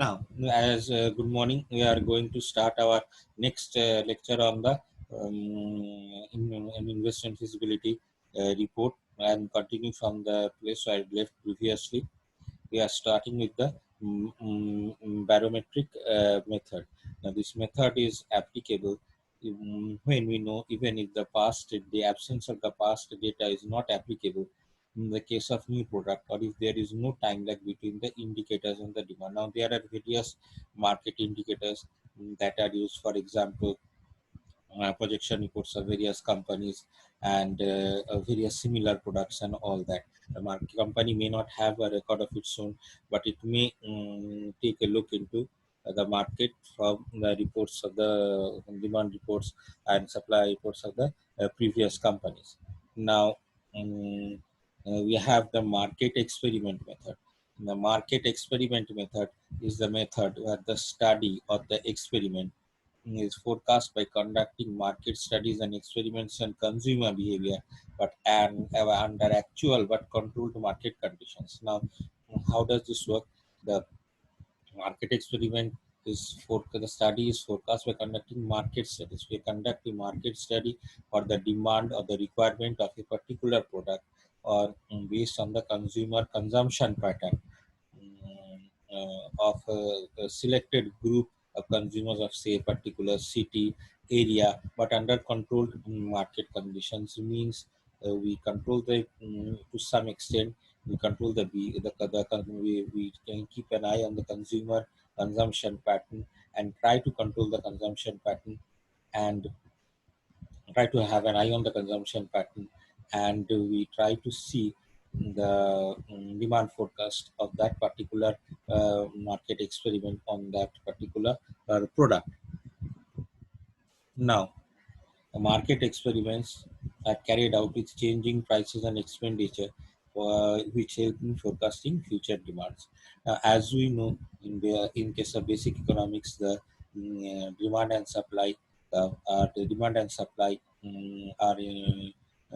Now, as good morning, we are going to start our next lecture on the investment feasibility report and continue from the place I left previously. We are starting with the barometric method. Now, this method is applicable when we know even if the absence of the past data is not applicable in the case of new product, or if there is no time lag between the indicators and the demand. Now, there are various market indicators that are used. For example, projection reports of various companies and various similar products and all that. The market company may not have a record of its own, but it may take a look into the market from the reports of the demand reports and supply reports of the previous companies. Now, we have the market experiment method. The market experiment method is the method where the study or the experiment is forecast by conducting market studies and experiments on consumer behavior, but under actual but controlled market conditions. Now, how does this work? The market experiment is for the study is forecast by conducting market studies. We conduct a market study for the demand or the requirement of a particular product, or based on the consumer consumption pattern of a selected group of consumers of say a particular city area, but under controlled market conditions. Means we control the to some extent we control we can keep an eye on the consumer consumption pattern and try to control the consumption pattern and try to have an eye on the consumption pattern, and we try to see the demand forecast of that particular market experiment on that particular product. Now, the market experiments are carried out with changing prices and expenditure, which help in forecasting future demands. As we know, in case of basic economics, demand and supply, the demand and supply are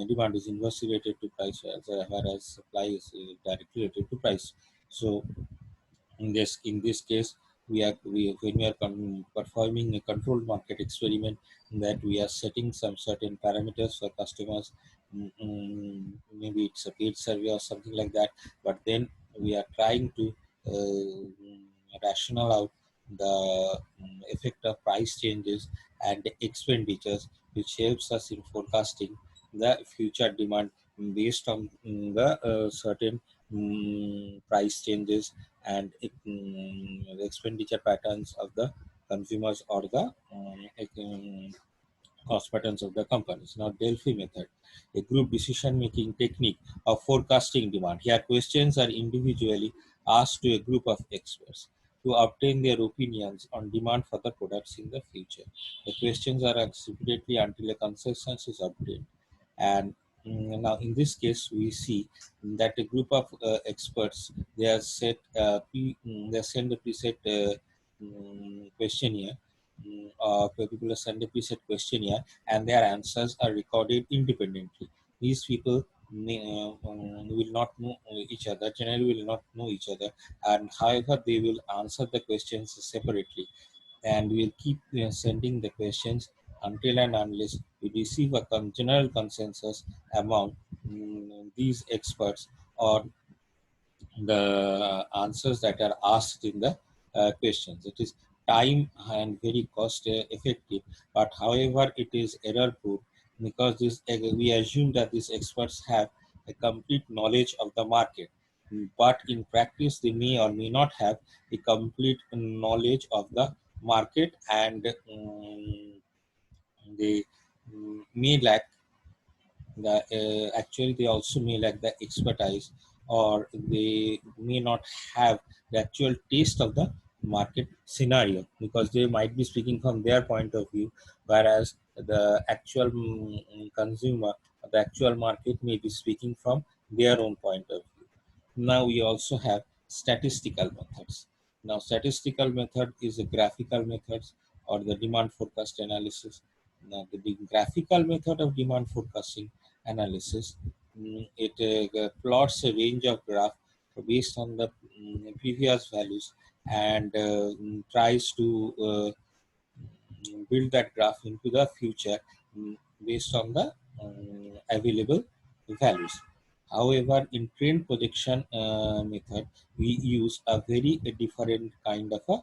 demand is inversely related to price, whereas supply is directly related to price. So, in this case, when we are performing a controlled market experiment, that we are setting some certain parameters for customers. Maybe it's a paid survey or something like that, but then we are trying to rational out the effect of price changes and expenditures, which helps us in forecasting the future demand based on the certain price changes and the expenditure patterns of the consumers, or the cost patterns of the companies. Now, Delphi method, a group decision-making technique of forecasting demand. Here, questions are individually asked to a group of experts to obtain their opinions on demand for the products in the future. The questions are asked repeatedly until a consensus is obtained. And now, in this case, we see that a group of experts, they are they send a preset questionnaire, people send a preset questionnaire, and their answers are recorded independently. These people will not know each other, generally will not know each other, and however they will answer the questions separately, and we'll keep sending the questions until and unless we receive a general consensus among these experts, or the answers that are asked in the questions. It is time and very cost effective, but however it is error proof, because we assume that these experts have a complete knowledge of the market, but in practice they may or may not have a complete knowledge of the market, and they may lack actually they also may lack the expertise, or they may not have the actual taste of the market scenario, because they might be speaking from their point of view, whereas the actual consumer, the actual market may be speaking from their own point of view. Now, we also have statistical methods. Now, statistical method is a graphical methods, or the demand forecast analysis. Now, the graphical method of demand forecasting analysis, it plots a range of graph based on the previous values, and tries to build that graph into the future based on the available values. However, in train projection method, we use a very different kind of a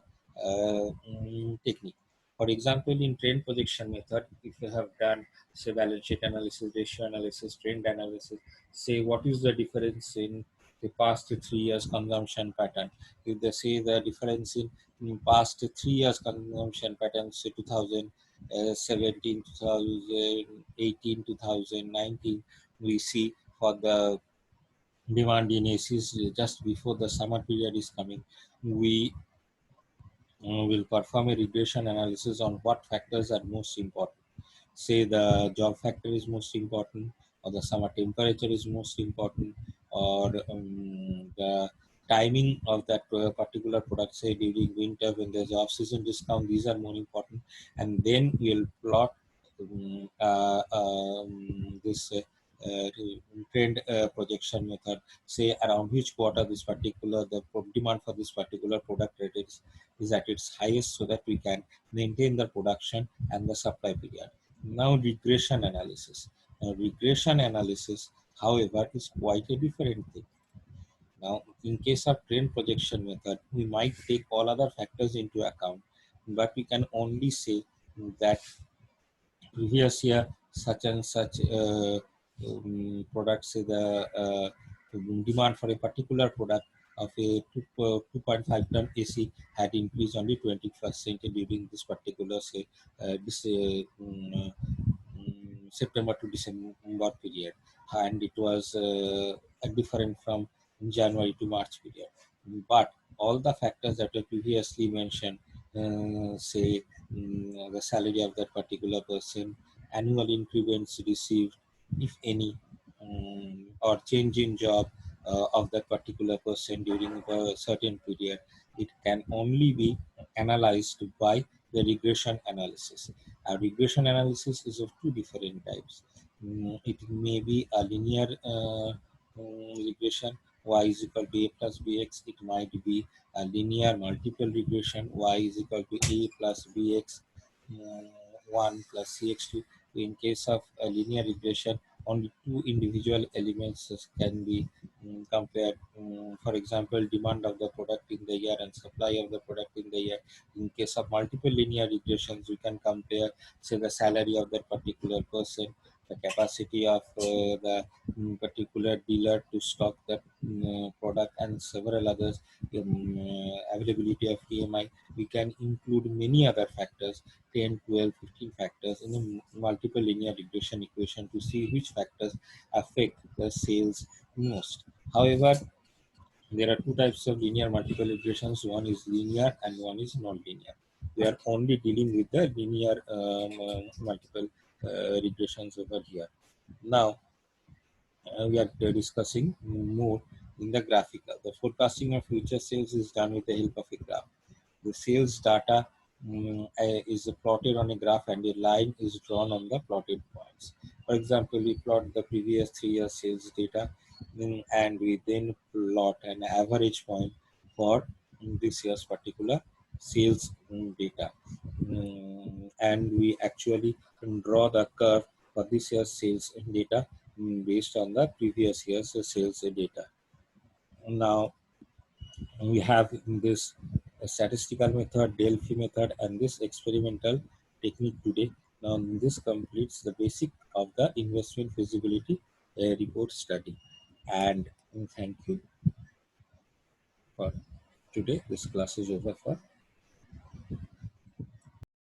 technique. For example, in train projection method, if you have done say balance sheet analysis, ratio analysis, trend analysis, say what is the difference in the past 3 years consumption pattern. If they say the difference in past 3 years consumption patterns, say 2017, 2018, 2019, we see for the demand in ACs just before the summer period is coming, we will perform a regression analysis on what factors are most important. Say the job factor is most important, or the summer temperature is most important, or the timing of that particular product, say during winter when there's off-season discount, these are more important. And then we'll plot this trend projection method, say around which quarter this particular the demand for this particular product rate is at its highest, so that we can maintain the production and the supply period. Now regression analysis. Now regression analysis, however, is quite a different thing. Now, in case of trend projection method, we might take all other factors into account, but we can only say that previous year such and such products, say the demand for a particular product of a 2.5 ton AC had increased only 20% during this particular say September to December period, and it was different from January to March period. But all the factors that were previously mentioned, say the salary of that particular person, annual increments received, if any, or change in job of that particular person during a certain period, it can only be analyzed by the regression analysis. A regression analysis is of two different types. It may be a linear regression, y is equal to a plus bx. It might be a linear multiple regression, y is equal to a plus bx 1 plus cx2. In case of a linear regression, only two individual elements can be compared. For example, demand of the product in the year and supply of the product in the year. In case of multiple linear regressions, we can compare, say, the salary of that particular person, the capacity of the particular dealer to stock that product, and several others, availability of EMI. We can include many other factors, 10, 12, 15 factors in a multiple linear regression equation to see which factors affect the sales most. However, there are two types of linear multiple regressions. One is linear and one is non-linear. We are only dealing with the linear multiple regressions over here. Now, we are discussing more in the graphical. The forecasting of future sales is done with the help of a graph. The sales data is plotted on a graph, and a line is drawn on the plotted points. For example, we plot the previous 3 years sales data, and we then plot an average point for this year's particular sales data. And we actually draw the curve for this year's sales data based on the previous year's sales data. Now, we have this statistical method, Delphi method, and this experimental technique today. Now, this completes the basic of the investment feasibility report study. And thank you for today. This class is over for